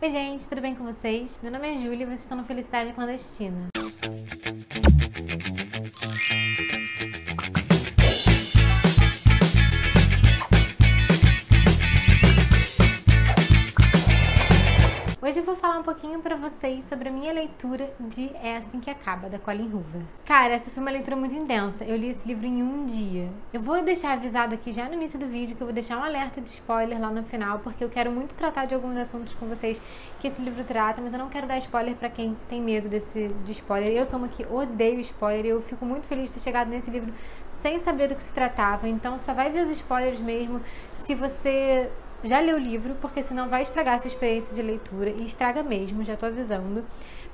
Oi gente, tudo bem com vocês? Meu nome é Júlia e vocês estão no Felicidade Clandestina. Hoje eu vou falar um pouquinho pra vocês sobre a minha leitura de É Assim Que Acaba, da Colleen Hoover. Cara, essa foi uma leitura muito intensa. Eu li esse livro em um dia. Eu vou deixar avisado aqui já no início do vídeo que eu vou deixar um alerta de spoiler lá no final, porque eu quero muito tratar de alguns assuntos com vocês que esse livro trata, mas eu não quero dar spoiler pra quem tem medo de spoiler. Eu sou uma que odeio spoiler e eu fico muito feliz de ter chegado nesse livro sem saber do que se tratava. Então só vai ver os spoilers mesmo se você já leu o livro, porque senão vai estragar a sua experiência de leitura, e estraga mesmo, já tô avisando.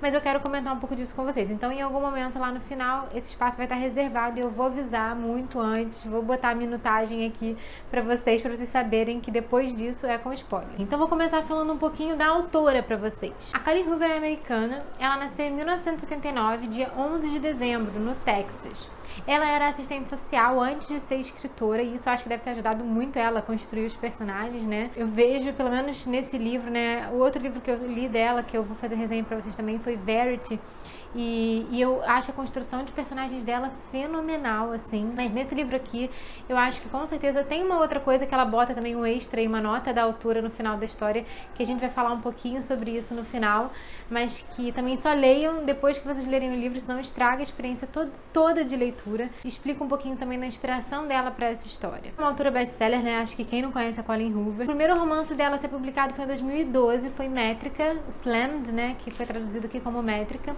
Mas eu quero comentar um pouco disso com vocês. Então, em algum momento lá no final, esse espaço vai estar reservado e eu vou avisar muito antes, vou botar a minutagem aqui pra vocês saberem que depois disso é com spoiler. Então, vou começar falando um pouquinho da autora pra vocês. A Colleen Hoover é americana, ela nasceu em 1979, dia 11 de dezembro, no Texas. Ela era assistente social antes de ser escritora e isso eu acho que deve ter ajudado muito ela a construir os personagens, né? Eu vejo, pelo menos nesse livro, né? O outro livro que eu li dela, que eu vou fazer resenha pra vocês também, foi Verity. E eu acho a construção de personagens dela fenomenal, assim. Mas nesse livro aqui, eu acho que com certeza tem uma outra coisa que ela bota também um extra e uma nota da autora no final da história, que a gente vai falar um pouquinho sobre isso no final, mas que também só leiam depois que vocês lerem o livro, senão estraga a experiência toda de leitura. Explica um pouquinho também da inspiração dela para essa história. Uma autora best-seller, né? Acho que quem não conhece a Colleen Hoover. O primeiro romance dela a ser publicado foi em 2012, foi Métrica, Slammed, né? Que foi traduzido aqui como Métrica.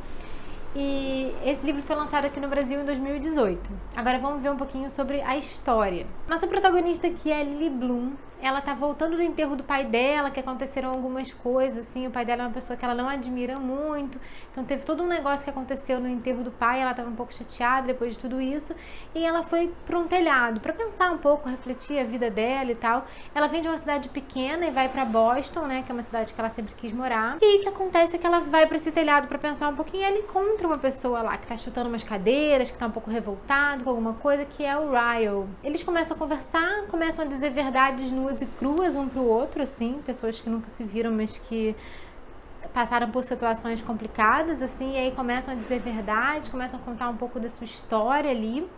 E esse livro foi lançado aqui no Brasil em 2018. Agora vamos ver um pouquinho sobre a história. Nossa protagonista aqui é Lily Bloom. Ela tá voltando do enterro do pai dela, que aconteceram algumas coisas, assim. O pai dela é uma pessoa que ela não admira muito. Então teve todo um negócio que aconteceu no enterro do pai. Ela tava um pouco chateada depois de tudo isso. E ela foi pra um telhado pra pensar um pouco, refletir a vida dela e tal. Ela vem de uma cidade pequena e vai pra Boston, né? Que é uma cidade que ela sempre quis morar. E aí o que acontece é que ela vai pra esse telhado pra pensar um pouquinho e ela encontra uma pessoa lá que tá chutando umas cadeiras, que tá um pouco revoltado com alguma coisa, que é o Ryle. Eles começam a conversar, começam a dizer verdades nuas e cruas um pro outro, assim, pessoas que nunca se viram, mas que passaram por situações complicadas, assim, e aí começam a dizer verdades, começam a contar um pouco da sua história ali.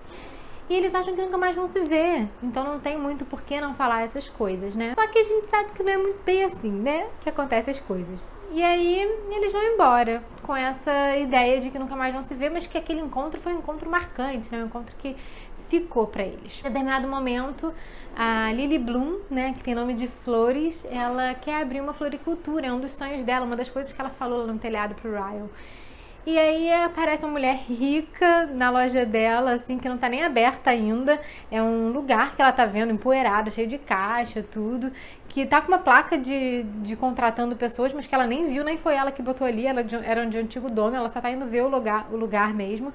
E eles acham que nunca mais vão se ver, então não tem muito por que não falar essas coisas, né? Só que a gente sabe que não é muito bem assim, né? Que acontecem as coisas. E aí eles vão embora com essa ideia de que nunca mais vão se ver, mas que aquele encontro foi um encontro marcante, né? Um encontro que ficou pra eles. Em determinado momento, a Lily Bloom, né, que tem nome de flores, ela quer abrir uma floricultura, é um dos sonhos dela, uma das coisas que ela falou lá no telhado pro Ryle. E aí aparece uma mulher rica na loja dela, assim, que não tá nem aberta ainda. É um lugar que ela tá vendo empoeirado, cheio de caixa, tudo. Que tá com uma placa de contratando pessoas, mas que ela nem viu, nem foi ela que botou ali. Ela era de um antigo dono, ela só tá indo ver o lugar mesmo.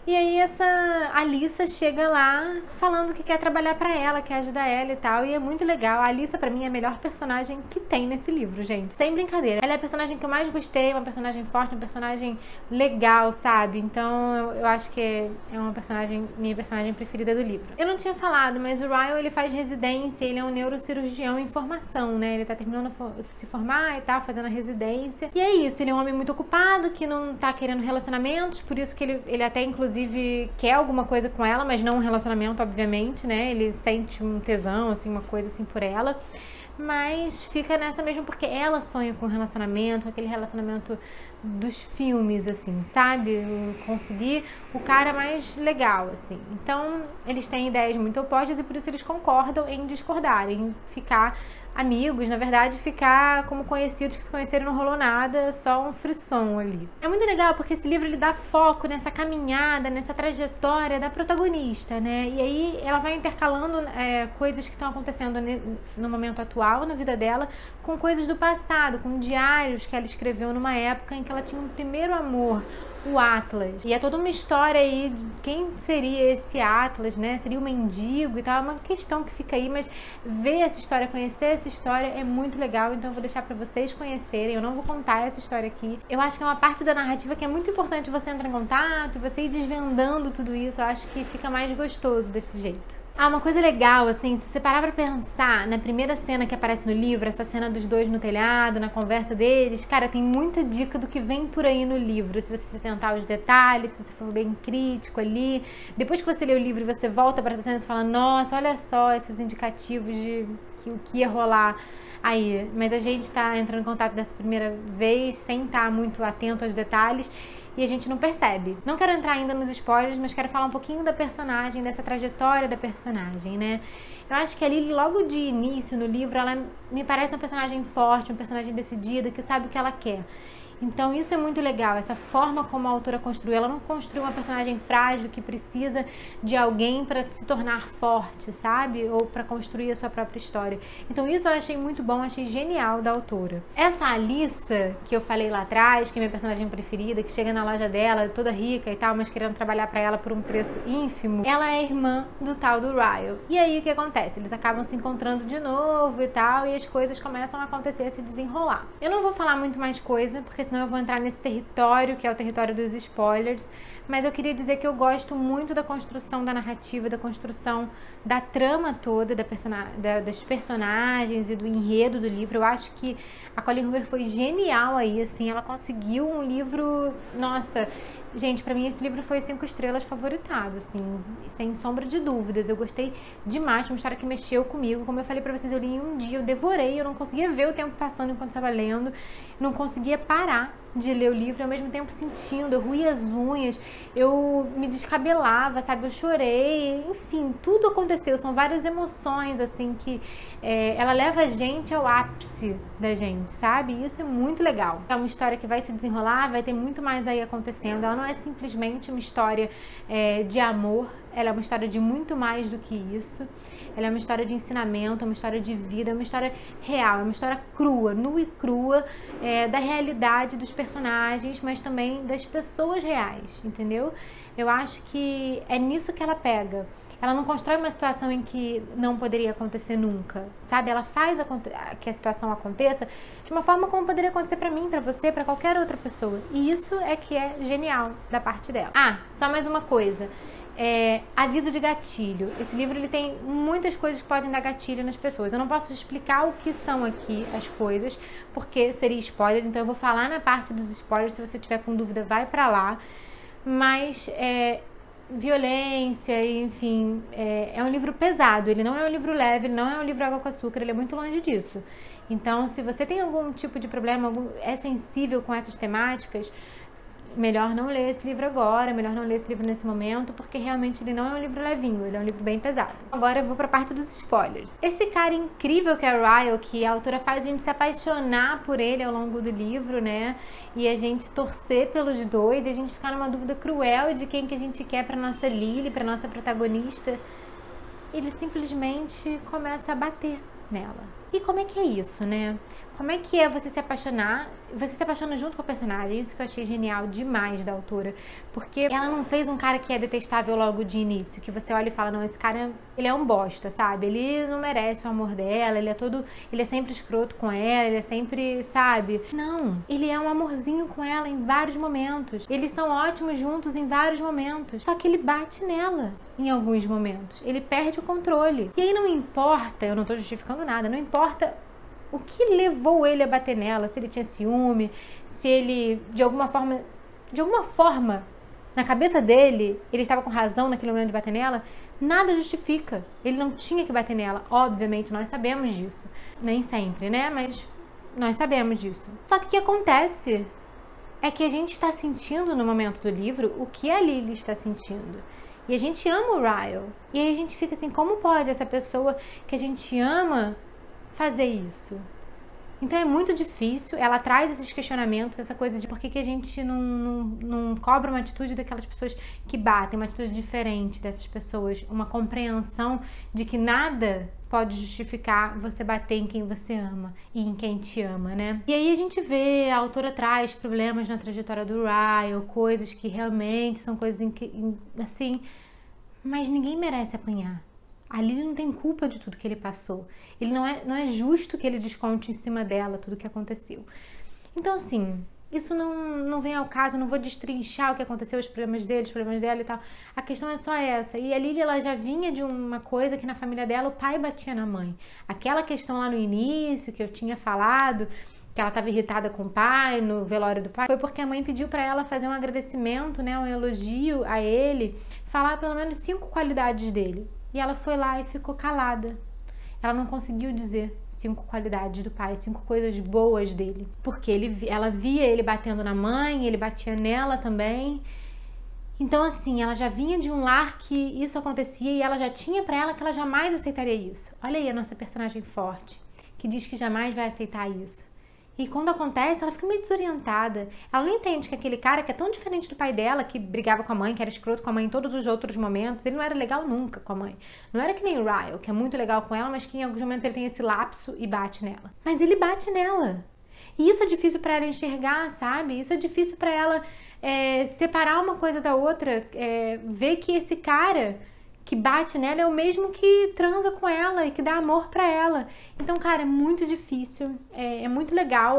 E aí essa Alissa chega lá falando que quer trabalhar pra ela, quer ajudar ela e tal, e é muito legal. A Alissa pra mim é a melhor personagem que tem nesse livro, gente, sem brincadeira. Ela é a personagem que eu mais gostei, uma personagem forte, uma personagem legal, sabe? Então eu acho que é uma personagem, minha personagem preferida do livro. Eu não tinha falado, mas o Ryle, ele faz residência, ele é um neurocirurgião em formação, né? Ele tá terminando de se formar e tal, fazendo a residência. E é isso, ele é um homem muito ocupado, que não tá querendo relacionamentos, por isso que ele até, inclusive, quer alguma coisa com ela, mas não um relacionamento, obviamente, né? Ele sente um tesão, assim, uma coisa assim por ela. Mas fica nessa mesmo porque ela sonha com um relacionamento, aquele relacionamento dos filmes, assim, sabe? Conseguir o cara mais legal, assim. Então, eles têm ideias muito opostas e por isso eles concordam em discordar, em ficar amigos, na verdade, ficar como conhecidos que se conheceram, não rolou nada, só um frisson ali. É muito legal porque esse livro ele dá foco nessa caminhada, nessa trajetória da protagonista, né? E aí ela vai intercalando coisas que estão acontecendo no momento atual, na vida dela, com coisas do passado, com diários que ela escreveu numa época em que ela tinha um primeiro amor, o Atlas. E é toda uma história aí de quem seria esse Atlas, né? Seria o mendigo e tal, é uma questão que fica aí, mas ver essa história, conhecer essa história é muito legal, então eu vou deixar pra vocês conhecerem, eu não vou contar essa história aqui. Eu acho que é uma parte da narrativa que é muito importante você entrar em contato, você ir desvendando tudo isso, eu acho que fica mais gostoso desse jeito. Ah, uma coisa legal, assim, se você parar pra pensar na primeira cena que aparece no livro, essa cena dos dois no telhado, na conversa deles, cara, tem muita dica do que vem por aí no livro, se você se atentar aos detalhes, se você for bem crítico ali. Depois que você lê o livro e você volta pra essa cena, você fala, nossa, olha só esses indicativos de que o que ia rolar aí. Mas a gente tá entrando em contato dessa primeira vez, sem estar muito atento aos detalhes, e a gente não percebe. Não quero entrar ainda nos spoilers, mas quero falar um pouquinho da personagem, dessa trajetória da personagem, né? Eu acho que a Lily, logo de início no livro, ela me parece uma personagem forte, uma personagem decidida, que sabe o que ela quer. Então isso é muito legal, essa forma como a autora construiu. Ela não construiu uma personagem frágil que precisa de alguém para se tornar forte, sabe? Ou para construir a sua própria história. Então isso eu achei muito bom, achei genial da autora. Essa Alissa, que eu falei lá atrás, que é minha personagem preferida, que chega na loja dela, toda rica e tal, mas querendo trabalhar para ela por um preço ínfimo, ela é irmã do tal do Ryle. E aí o que acontece? Eles acabam se encontrando de novo e tal, e as coisas começam a acontecer, a se desenrolar. Eu não vou falar muito mais coisa, porque senão eu vou entrar nesse território, que é o território dos spoilers, mas eu queria dizer que eu gosto muito da construção da narrativa, da construção da trama toda, das personagens e do enredo do livro. Eu acho que a Colleen Hoover foi genial aí, assim, ela conseguiu um livro, nossa, gente, pra mim esse livro foi 5 estrelas favoritado, assim, sem sombra de dúvidas. Eu gostei demais, uma história que mexeu comigo. Como eu falei pra vocês, eu li em um dia, eu devorei, eu não conseguia ver o tempo passando enquanto estava lendo, não conseguia parar de ler o livro, ao mesmo tempo sentindo, eu ruía as unhas, eu me descabelava, sabe, eu chorei, enfim, tudo aconteceu, são várias emoções, assim, que ela leva a gente ao ápice da gente, sabe, e isso é muito legal. É uma história que vai se desenrolar, vai ter muito mais aí acontecendo, ela não é simplesmente uma história de amor, ela é uma história de muito mais do que isso. Ela é uma história de ensinamento, é uma história de vida, é uma história real, é uma história crua, nua e crua, da realidade dos personagens, mas também das pessoas reais, entendeu? Eu acho que é nisso que ela pega. Ela não constrói uma situação em que não poderia acontecer nunca, sabe? Ela faz que a situação aconteça de uma forma como poderia acontecer pra mim, pra você, pra qualquer outra pessoa. E isso é que é genial da parte dela. Ah, só mais uma coisa. Aviso de gatilho. Esse livro ele tem muitas coisas que podem dar gatilho nas pessoas. Eu não posso explicar o que são aqui as coisas, porque seria spoiler, então eu vou falar na parte dos spoilers. Se você tiver com dúvida, vai pra lá. Mas violência, enfim, é um livro pesado. Ele não é um livro leve, ele não é um livro água com açúcar, ele é muito longe disso. Então, se você tem algum tipo de problema, é sensível com essas temáticas, melhor não ler esse livro agora, melhor não ler esse livro nesse momento, porque realmente ele não é um livro levinho, ele é um livro bem pesado. Agora eu vou pra parte dos spoilers. Esse cara incrível que é o Ryle, que a autora faz a gente se apaixonar por ele ao longo do livro, né? E a gente torcer pelos dois, e a gente ficar numa dúvida cruel de quem que a gente quer pra nossa Lily, pra nossa protagonista. Ele simplesmente começa a bater nela. E como é que é isso, né? Como é que é você se apaixonar? Você se apaixona junto com a personagem. Isso que eu achei genial demais da autora. Porque ela não fez um cara que é detestável logo de início. Que você olha e fala, não, esse cara, ele é um bosta, sabe? Ele não merece o amor dela. Ele é sempre escroto com ela. Ele é sempre, sabe? Não. Ele é um amorzinho com ela em vários momentos. Eles são ótimos juntos em vários momentos. Só que ele bate nela em alguns momentos. Ele perde o controle. E aí não importa, eu não tô justificando nada, não importa o que levou ele a bater nela, se ele tinha ciúme, se ele, de alguma forma, na cabeça dele, ele estava com razão naquele momento de bater nela, nada justifica. Ele não tinha que bater nela. Obviamente, nós sabemos disso. Nem sempre, né? Mas nós sabemos disso. Só que o que acontece é que a gente está sentindo no momento do livro o que a Lily está sentindo. E a gente ama o Ryle. E aí a gente fica assim, como pode essa pessoa que a gente ama fazer isso? Então é muito difícil, ela traz esses questionamentos, essa coisa de por que a gente não cobra uma atitude daquelas pessoas que batem, uma atitude diferente dessas pessoas, uma compreensão de que nada pode justificar você bater em quem você ama e em quem te ama, né? E aí a gente vê, a autora traz problemas na trajetória do Ryle, coisas que realmente são coisas assim, mas ninguém merece apanhar. A Lily não tem culpa de tudo que ele passou. Ele não é justo que ele desconte em cima dela tudo que aconteceu. Então, assim, isso não vem ao caso, eu não vou destrinchar o que aconteceu, os problemas dele, os problemas dela e tal. A questão é só essa. E a Lily, ela já vinha de uma coisa que na família dela o pai batia na mãe. Aquela questão lá no início que eu tinha falado, que ela estava irritada com o pai, no velório do pai, foi porque a mãe pediu para ela fazer um agradecimento, né, um elogio a ele, falar pelo menos 5 qualidades dele. E ela foi lá e ficou calada. Ela não conseguiu dizer 5 qualidades do pai, 5 coisas boas dele. Porque ela via ele batendo na mãe, ele batia nela também. Então, assim, ela já vinha de um lar que isso acontecia e ela já tinha pra ela que ela jamais aceitaria isso. Olha aí a nossa personagem forte, que diz que jamais vai aceitar isso. E quando acontece, ela fica meio desorientada. Ela não entende que aquele cara que é tão diferente do pai dela, que brigava com a mãe, que era escroto com a mãe em todos os outros momentos, ele não era legal nunca com a mãe. Não era que nem o Ryle, que é muito legal com ela, mas que em alguns momentos ele tem esse lapso e bate nela. Mas ele bate nela. E isso é difícil pra ela enxergar, sabe? Isso é difícil pra ela separar uma coisa da outra, ver que esse cara que bate nela é o mesmo que transa com ela e que dá amor pra ela. Então, cara, é muito difícil, é muito legal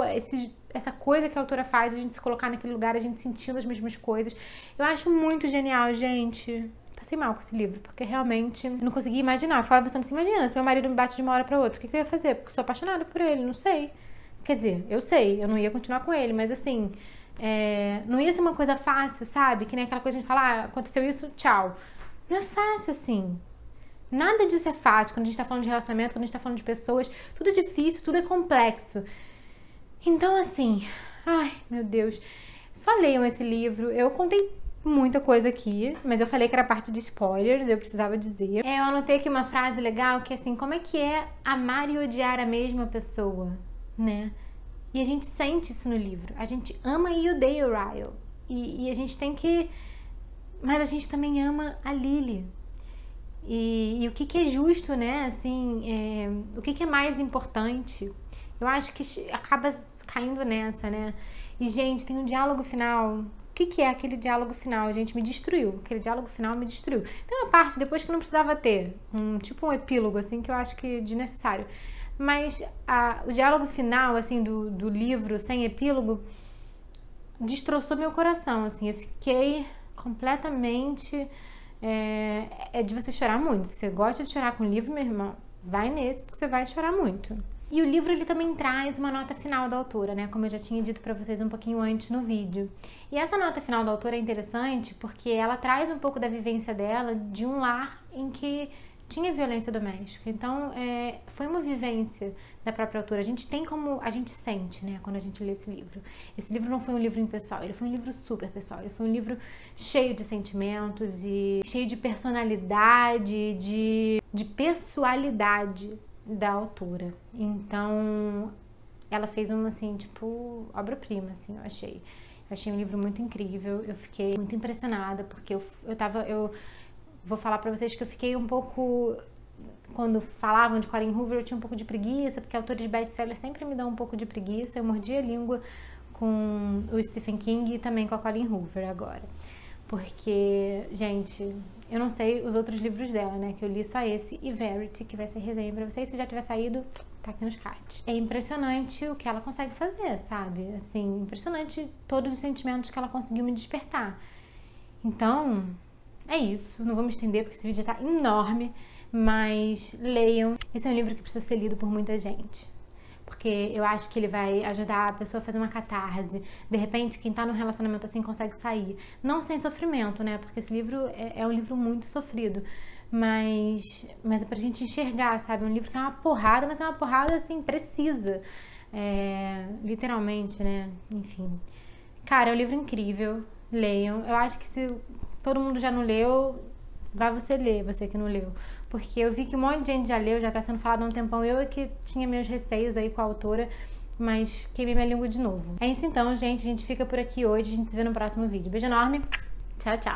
essa coisa que a autora faz, a gente se colocar naquele lugar, a gente sentindo as mesmas coisas. Eu acho muito genial, gente. Passei mal com esse livro, porque realmente eu não conseguia imaginar. Eu ficava pensando assim, imagina, se meu marido me bate de uma hora pra outra, o que eu ia fazer? Porque eu sou apaixonada por ele, não sei. Quer dizer, eu sei, eu não ia continuar com ele, mas assim, não ia ser uma coisa fácil, sabe? Que nem aquela coisa de a gente fala, aconteceu isso, tchau. Não é fácil assim. Nada disso é fácil quando a gente tá falando de relacionamento, quando a gente tá falando de pessoas. Tudo é difícil, tudo é complexo. Então, assim, ai, meu Deus. Só leiam esse livro. Eu contei muita coisa aqui, mas eu falei que era parte de spoilers, eu precisava dizer. Eu anotei aqui uma frase legal que é assim, como é que é amar e odiar a mesma pessoa, né? E a gente sente isso no livro. A gente ama e odeia o Ryle. E a gente tem que... Mas a gente também ama a Lily. E o que é justo, né? Assim, o que é mais importante? Eu acho que acaba caindo nessa, né? E, gente, tem um diálogo final. O que é aquele diálogo final? Gente, me destruiu. Aquele diálogo final me destruiu. Tem uma parte depois que não precisava ter. Tipo um epílogo, assim, que eu acho que é desnecessário. Mas o diálogo final, assim, do livro, sem epílogo, destroçou meu coração, assim. Eu fiquei completamente... É de você chorar muito. Se você gosta de chorar com livro, meu irmão, vai nesse, porque você vai chorar muito. E o livro, ele também traz uma nota final da autora, né? Como eu já tinha dito pra vocês um pouquinho antes no vídeo. E essa nota final da autora é interessante porque ela traz um pouco da vivência dela de um lar em que tinha violência doméstica. Então, foi uma vivência da própria autora. A gente tem como... A gente sente, né? Quando a gente lê esse livro. Esse livro não foi um livro impessoal. Ele foi um livro super pessoal. Ele foi um livro cheio de sentimentos e cheio de personalidade, de pessoalidade da autora. Então, ela fez uma, assim, tipo, obra-prima, assim, eu achei. Eu achei um livro muito incrível. Eu fiquei muito impressionada, porque eu vou falar pra vocês que eu fiquei um pouco... Quando falavam de Colleen Hoover, eu tinha um pouco de preguiça, porque autores de best-sellers sempre me dão um pouco de preguiça. Eu mordi a língua com o Stephen King e também com a Colleen Hoover agora. Porque, gente, eu não sei os outros livros dela, né? Que eu li só esse e Verity, que vai ser resenha pra vocês. Se já tiver saído, tá aqui nos cards. É impressionante o que ela consegue fazer, sabe? Assim, impressionante todos os sentimentos que ela conseguiu me despertar. Então... É isso, não vou me estender porque esse vídeo já tá enorme, mas leiam. Esse é um livro que precisa ser lido por muita gente, porque eu acho que ele vai ajudar a pessoa a fazer uma catarse. De repente, quem tá num relacionamento assim consegue sair. Não sem sofrimento, né? Porque esse livro é um livro muito sofrido, mas é pra gente enxergar, sabe? É um livro que é uma porrada, mas é uma porrada assim, precisa. Literalmente, né? Enfim. Cara, é um livro incrível. Leiam. Eu acho que se todo mundo já não leu, vai você ler, você que não leu. Porque eu vi que um monte de gente já leu, já tá sendo falado há um tempão. Eu é que tinha meus receios aí com a autora, mas queimei minha língua de novo. É isso então, gente. A gente fica por aqui hoje. A gente se vê no próximo vídeo. Beijo enorme. Tchau, tchau.